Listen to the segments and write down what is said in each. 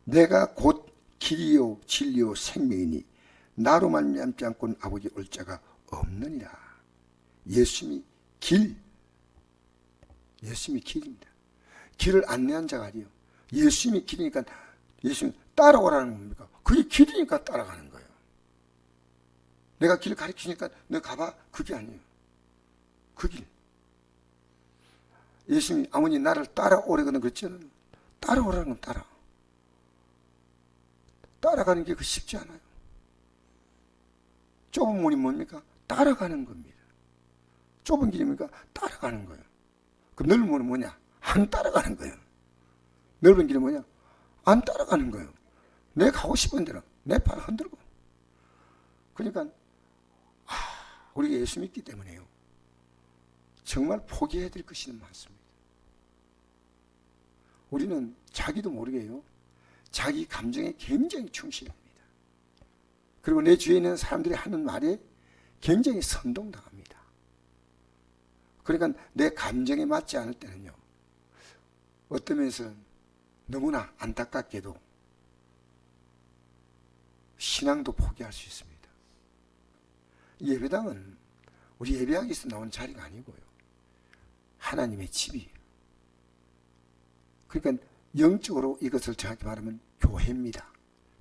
내가 곧 길이요 진리요 생명이니 나로 말미암지 않고는 아버지 올 자가 없느니라. 예수님이 예수님이 길입니다. 길을 안내한 자가 아니에요. 예수님이 길이니까 예수님 따라오라는 겁니까? 그게 길이니까 따라가는 거예요. 내가 길을 가르치니까 너 가봐. 그게 아니에요. 그 길. 예수님이 아버님 나를 따라오라고는 그랬잖아요. 따라오라는 건 따라가는 게 그 쉽지 않아요. 좁은 문이 뭡니까? 따라가는 겁니다. 좁은 길입니까? 따라가는 거예요. 그럼 넓은 문은 뭐냐? 안 따라가는 거예요. 넓은 길은 뭐냐? 안 따라가는 거예요. 내가 가고 싶은 대로 내 발을 흔들고. 그러니까 우리가 예수 믿기 때문에요. 정말 포기해야 될 것이 많습니다. 우리는 자기도 모르게요. 자기 감정에 굉장히 충실합니다. 그리고 내 주위에 있는 사람들이 하는 말에 굉장히 선동당합니다. 그러니까 내 감정에 맞지 않을 때는요. 어떤 면에서는 너무나 안타깝게도 신앙도 포기할 수 있습니다. 예배당은 우리 예배하기 위해서 나온 자리가 아니고요. 하나님의 집이에요. 그러니까 영적으로 이것을 정확히 말하면 교회입니다.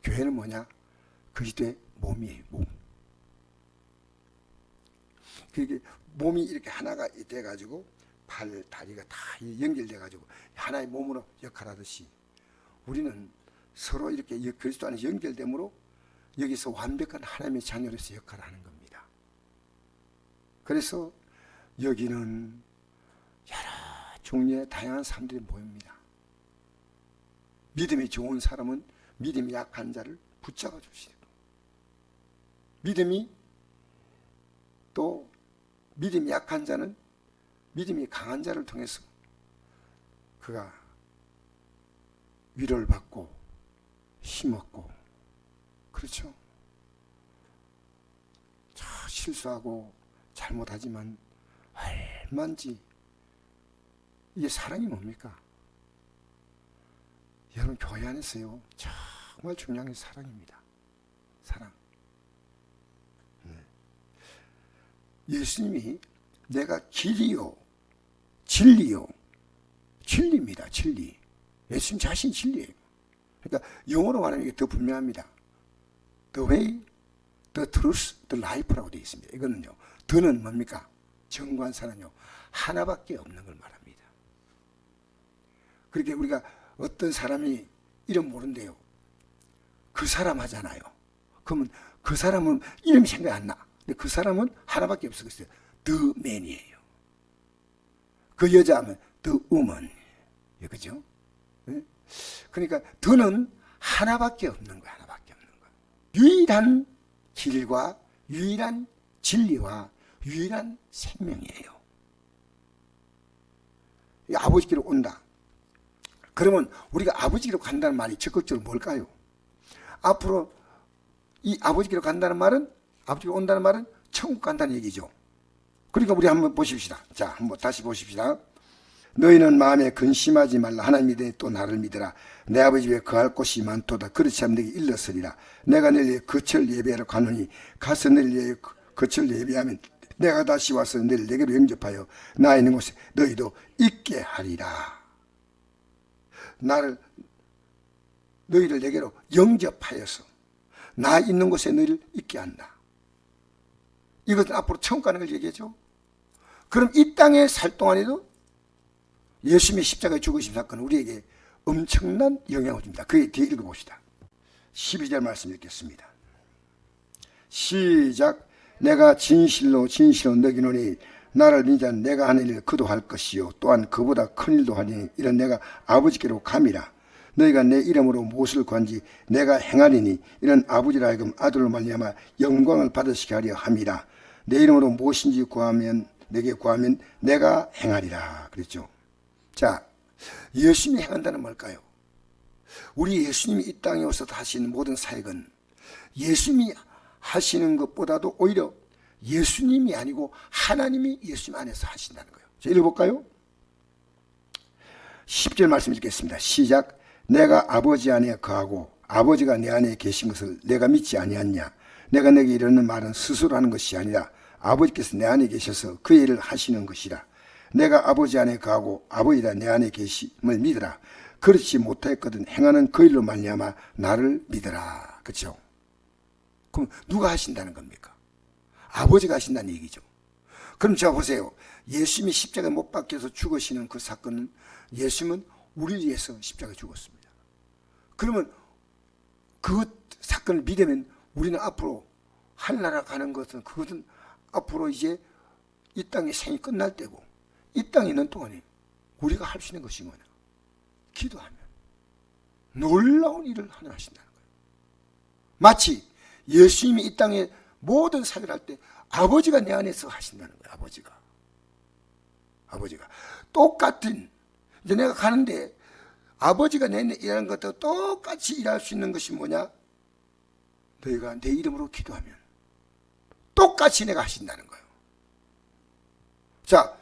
교회는 뭐냐? 그리스도의 몸이에요. 몸. 그게 몸이 이렇게 하나가 돼가지고 발, 다리가 다 연결돼가지고 하나의 몸으로 역할하듯이 우리는 서로 이렇게 그리스도 안에 연결됨으로 여기서 완벽한 하나님의 자녀로서 역할을 하는 겁니다. 그래서 여기는 여러 종류의 다양한 사람들이 모입니다. 믿음이 좋은 사람은 믿음이 약한 자를 붙잡아 주시고, 믿음이 약한 자는 믿음이 강한 자를 통해서 그가 위로를 받고 힘없고, 그렇죠? 실수하고 잘못하지만 얼마인지. 이게 사랑이 뭡니까? 여러분, 교회 안에서요 정말 중요한 게 사랑입니다. 사랑. 예수님이 내가 길이요 진리요, 진리입니다. 진리. 예수님 자신이 진리예요. 그러니까 영어로 말하면 이게 더 분명합니다. The way, the truth, the life라고 되어 있습니다. 이거는요, 더는 뭡니까? 정관사는요 하나밖에 없는 걸 말합니다. 그렇게 우리가 어떤 사람이 이름 모른대요. 그 사람 하잖아요. 그러면 그 사람은 이름이 생각이 안 나. 근데 그 사람은 하나밖에 없어요. The man이에요. 그 여자 하면 The woman. 그죠? 그러니까 더는 하나밖에 없는 거야. 하나밖에 없는 거야. 유일한 길과 유일한 진리와 유일한 생명이에요. 아버지께로 온다. 그러면 우리가 아버지께로 간다는 말이 적극적으로 뭘까요? 앞으로 이 아버지께로 간다는 말은, 아버지께로 온다는 말은 천국 간다는 얘기죠. 그러니까 우리 한번 보십시다. 자, 한번 다시 보십시다. 너희는 마음에 근심하지 말라. 하나님 믿으니 또 나를 믿으라. 내 아버지 집에 거할 곳이 많도다. 그렇지 않으면 내게 일렀으리라. 내가 내일 거처를 예배하러 가노니 가서 내일 거처를 예배하면 내가 다시 와서 너희를 내게로 영접하여 나 있는 곳에 너희도 있게 하리라. 너희를 내게로 영접하여서 나 있는 곳에 너희를 있게 한다. 이것은 앞으로 천국 가는 걸 얘기하죠. 그럼 이 땅에 살 동안에도 예수님의 십자가의 죽으심 사건은 우리에게 엄청난 영향을 줍니다. 그 뒤에 읽어봅시다. 12절 말씀 읽겠습니다. 시작. 내가 진실로 너기노니 나를 믿지 않는 내가 하는 일을 그도 할 것이요 또한 그보다 큰 일도 하리니 이런 내가 아버지께로 감이라. 너희가 내 이름으로 무엇을 구한지 내가 행하리니 이런 아버지라 하여금 아들로 말미암아 영광을 받으시게 하려 함이라. 내 이름으로 무엇인지 구하면 내게 구하면 내가 행하리라. 그랬죠. 자, 예수님이 행한다는 뭘까요? 우리 예수님이 이 땅에 오셔서 하시는 모든 사역은 예수님이 하시는 것보다도 오히려 예수님이 아니고 하나님이 예수님 안에서 하신다는 거예요. 자, 읽어볼까요? 10절 말씀 읽겠습니다. 시작. 내가 아버지 안에 거하고 아버지가 내 안에 계신 것을 내가 믿지 아니하냐. 내가 너에게 이르는 말은 스스로 하는 것이 아니라 아버지께서 내 안에 계셔서 그 일을 하시는 것이라. 내가 아버지 안에 거하고 아버지가 내 안에 계심을 믿으라. 그렇지 못하였거든 행하는 그 일로 말미암아 나를 믿으라. 그렇죠? 그럼 누가 하신다는 겁니까? 아버지가 하신다는 얘기죠. 그럼 자 보세요. 예수님이 십자가에 못 박혀서 죽으시는 그 사건은 예수님은 우리를 위해서 십자가에 죽었습니다. 그러면 그 사건을 믿으면 우리는 앞으로 하늘나라 가는 것은 그것은 앞으로 이제 이 땅의 생이 끝날 때고 이 땅에 있는 동안에 우리가 할 수 있는 것이 뭐냐? 기도하면 놀라운 일을 하나 하신다는 거예요. 마치 예수님이 이 땅에 모든 사역을 할 때 아버지가 내 안에서 하신다는 거예요. 아버지가 똑같은 이제 내가 가는데 아버지가 내 일하는 것도 똑같이 일할 수 있는 것이 뭐냐? 너희가 내 이름으로 기도하면 똑같이 내가 하신다는 거예요. 자,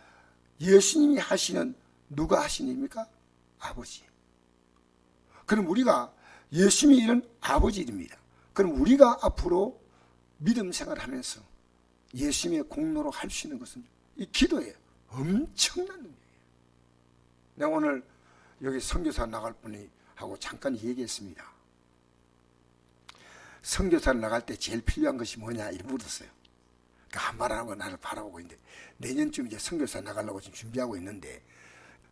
예수님이 하시는 누가 하신 일입니까? 아버지. 그럼 우리가 예수님이 이런 아버지 일입니다. 그럼 우리가 앞으로 믿음 생활을 하면서 예수님의 공로로 할 수 있는 것은 이 기도예요. 엄청난 능력이에요. 내가 오늘 여기 선교사 나갈 분이 하고 잠깐 얘기했습니다. 선교사를 나갈 때 제일 필요한 것이 뭐냐 이렇게 물었어요. 그러니까 한 말 안 하고 나를 바라보고 있는데 내년쯤 이제 선교사 나가려고 지금 준비하고 있는데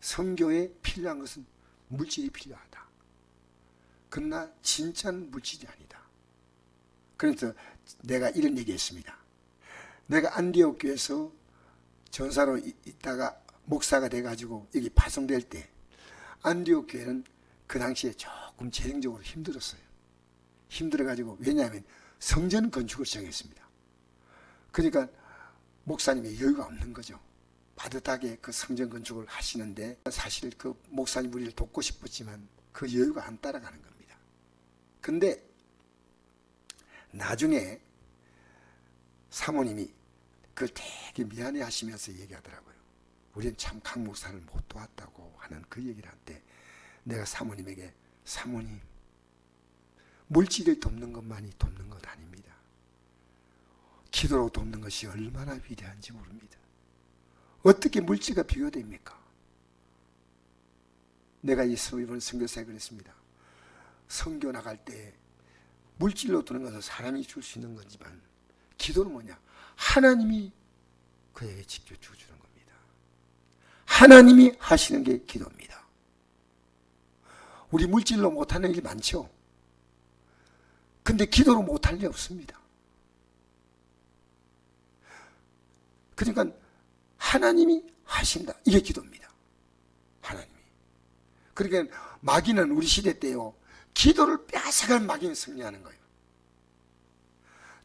선교에 필요한 것은 물질이 필요하다. 그러나 진짜는 물질이 아니다. 그래서 내가 이런 얘기했습니다. 내가 안디옥 교회에서 전사로 있다가 목사가 돼가지고 여기 파송될 때 안디옥 교회는 그 당시에 조금 재정적으로 힘들었어요. 힘들어가지고 왜냐하면 성전 건축을 시작했습니다. 그러니까 목사님의 여유가 없는 거죠. 빠듯하게 그 성전 건축을 하시는데 사실 그 목사님 우리를 돕고 싶었지만 그 여유가 안 따라가는 겁니다. 근데 나중에 사모님이 그걸 되게 미안해 하시면서 얘기하더라고요. 우리는 참 강 목사를 못 도왔다고 하는 그 얘기를 할 때 내가 사모님에게 사모님 물질을 돕는 것만이 돕는 것 아닙니다. 기도로 돕는 것이 얼마나 위대한지 모릅니다. 어떻게 물질과 비교됩니까? 내가 이번 선교사에 그랬습니다. 선교 나갈 때 물질로 드는 것은 사람이 줄 수 있는 거지만 기도는 뭐냐? 하나님이 그에게 직접 주주는 겁니다. 하나님이 하시는 게 기도입니다. 우리 물질로 못하는 일이 많죠. 근데 기도로 못할 일 없습니다. 그러니까 하나님이 하신다. 이게 기도입니다. 하나님이. 그러니까 마귀는 우리 시대 때요. 기도를 빼앗아간 마귀는 승리하는 거예요.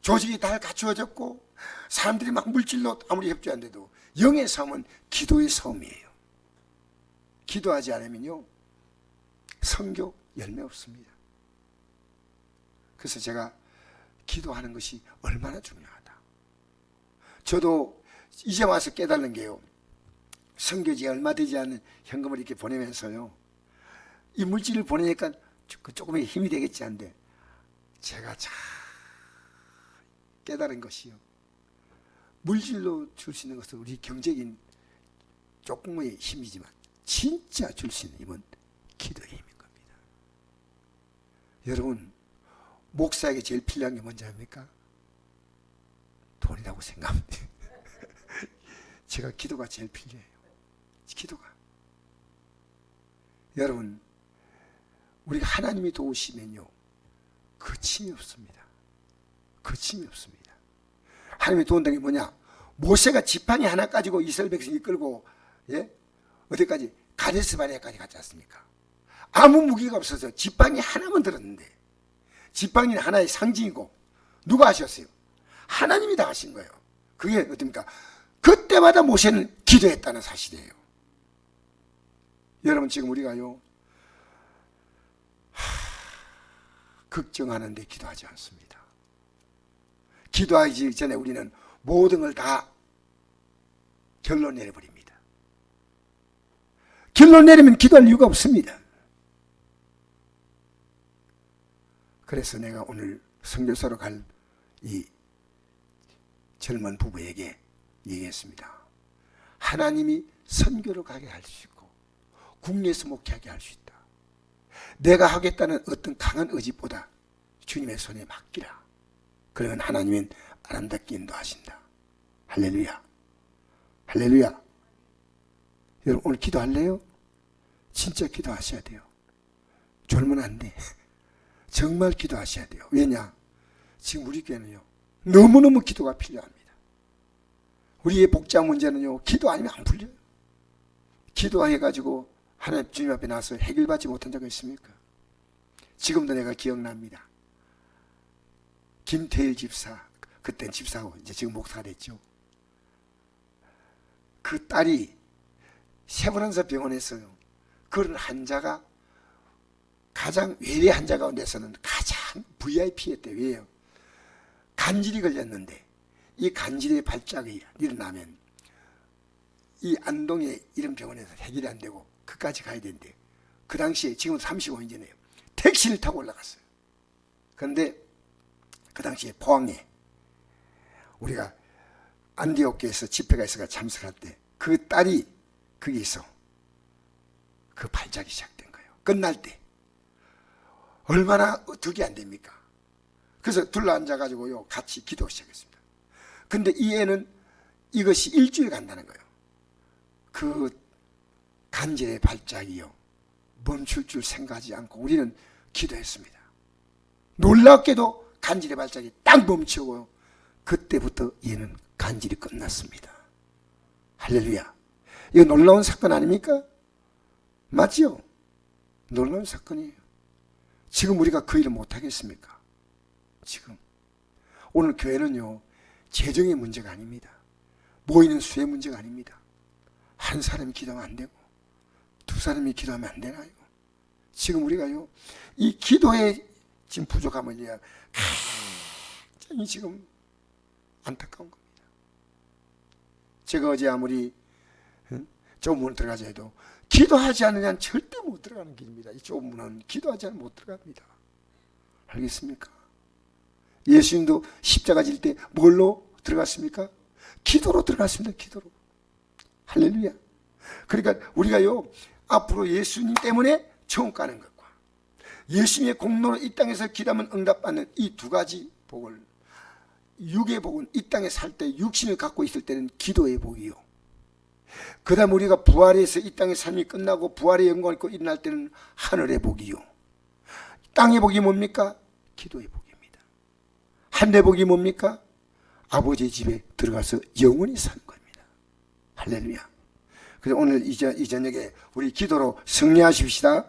조직이 다 갖추어졌고 사람들이 막 물질로 아무리 협조한데도 영의 싸움은 기도의 싸움이에요. 기도하지 않으면요. 선교 열매 없습니다. 그래서 제가 기도하는 것이 얼마나 중요하다. 저도 이제 와서 깨달은 게요. 선교지에 얼마 되지 않은 현금을 이렇게 보내면서요. 이 물질을 보내니까 조금의 힘이 되겠지 한데 제가 참 깨달은 것이요. 물질로 줄 수 있는 것은 우리 경제적인 조금의 힘이지만 진짜 줄 수 있는 힘은 기도의 힘인 겁니다. 여러분 목사에게 제일 필요한 게 뭔지 압니까? 돈이라고 생각합니다. 제가 기도가 제일 필요해요. 기도가. 여러분 우리가 하나님이 도우시면요 거침이 없습니다. 거침이 없습니다. 하나님이 도운다는 게 뭐냐? 모세가 지팡이 하나 가지고 이스라엘 백성 이끌고 어디까지? 가데스 바네아까지 갔지 않습니까? 아무 무기가 없어서 지팡이 하나만 들었는데 지팡이는 하나의 상징이고 누가 하셨어요? 하나님이 다 하신 거예요. 그게 어떻습니까? 그때마다 모세는 기도했다는 사실이에요. 여러분 지금 우리가요 걱정하는데 기도하지 않습니다. 기도하기 전에 우리는 모든 걸 다 결론 내려버립니다. 결론 내리면 기도할 이유가 없습니다. 그래서 내가 오늘 선교사로 갈 이 젊은 부부에게 얘기했습니다. 하나님이 선교를 가게 할 수 있고 국내에서 목회하게 할 수 있다. 내가 하겠다는 어떤 강한 의지보다 주님의 손에 맡기라. 그러면 하나님은 아름답게 인도하신다. 할렐루야. 할렐루야. 여러분 오늘 기도할래요? 진짜 기도하셔야 돼요. 졸면 안 돼. 정말 기도하셔야 돼요. 왜냐? 지금 우리 교회는요 너무너무 기도가 필요합니다. 우리의 복장 문제는요 기도 아니면 안 풀려요. 기도해가지고 하나님 주님 앞에 나서 해결받지 못한 적이 있습니까? 지금도 내가 기억납니다. 김태일 집사, 그땐 집사고 이제 지금 목사가 됐죠. 그 딸이 세브란스 병원에서요 그런 환자가 가장 외래 환자 가운데서는 가장 VIP였대. 왜요? 간질이 걸렸는데 이 간질의 발작이 일어나면 이 안동의 이런 병원에서 해결이 안 되고 그까지 가야 되는데 그 당시에 지금 35년 전에요 택시를 타고 올라갔어요. 그런데 그 당시에 포항에 우리가 안디옥교에서 집회가 있어가 참석할 때 그 딸이 거기서 그 발작이 시작된 거예요. 끝날 때 얼마나 득이 안 됩니까? 그래서 둘러앉아가지고요 같이 기도 시작했습니다. 근데 이 애는 이것이 일주일 간다는 거예요. 그 간질의 발작이요 멈출 줄 생각하지 않고 우리는 기도했습니다. 놀랍게도 간질의 발작이 딱 멈추고요 그때부터 얘는 간질이 끝났습니다. 할렐루야. 이거 놀라운 사건 아닙니까? 맞지요? 놀라운 사건이에요. 지금 우리가 그 일을 못하겠습니까? 지금 오늘 교회는요 재정의 문제가 아닙니다. 모이는 수의 문제가 아닙니다. 한 사람이 기도하면 안 되고 두 사람이 기도하면 안 되나요? 지금 우리가요 이 기도에 지금 부족함을 굉장히 지금 안타까운 겁니다. 제가 어제 아무리 좁은 문을 들어가자 해도 기도하지 않으면 한 절대 못 들어가는 길입니다. 이 좁은 문은 기도하지 않으면 못 들어갑니다. 알겠습니까? 예수님도 십자가 질 때 뭘로 들어갔습니까? 기도로 들어갔습니다. 기도로. 할렐루야. 그러니까 우리가요 앞으로 예수님 때문에 천국 가는 것과 예수님의 공로로 이 땅에서 기도하면 응답받는 이 두 가지 복을, 육의 복은 이 땅에 살 때 육신을 갖고 있을 때는 기도의 복이요, 그 다음 우리가 부활해서 이 땅의 삶이 끝나고 부활의 영광을 입고 일어날 때는 하늘의 복이요, 땅의 복이 뭡니까? 기도의 복입니다. 하늘의 복이 뭡니까? 아버지의 집에 들어가서 영원히 사는 겁니다. 할렐루야. 그래서 오늘 이 저녁에 우리 기도로 승리하십시다.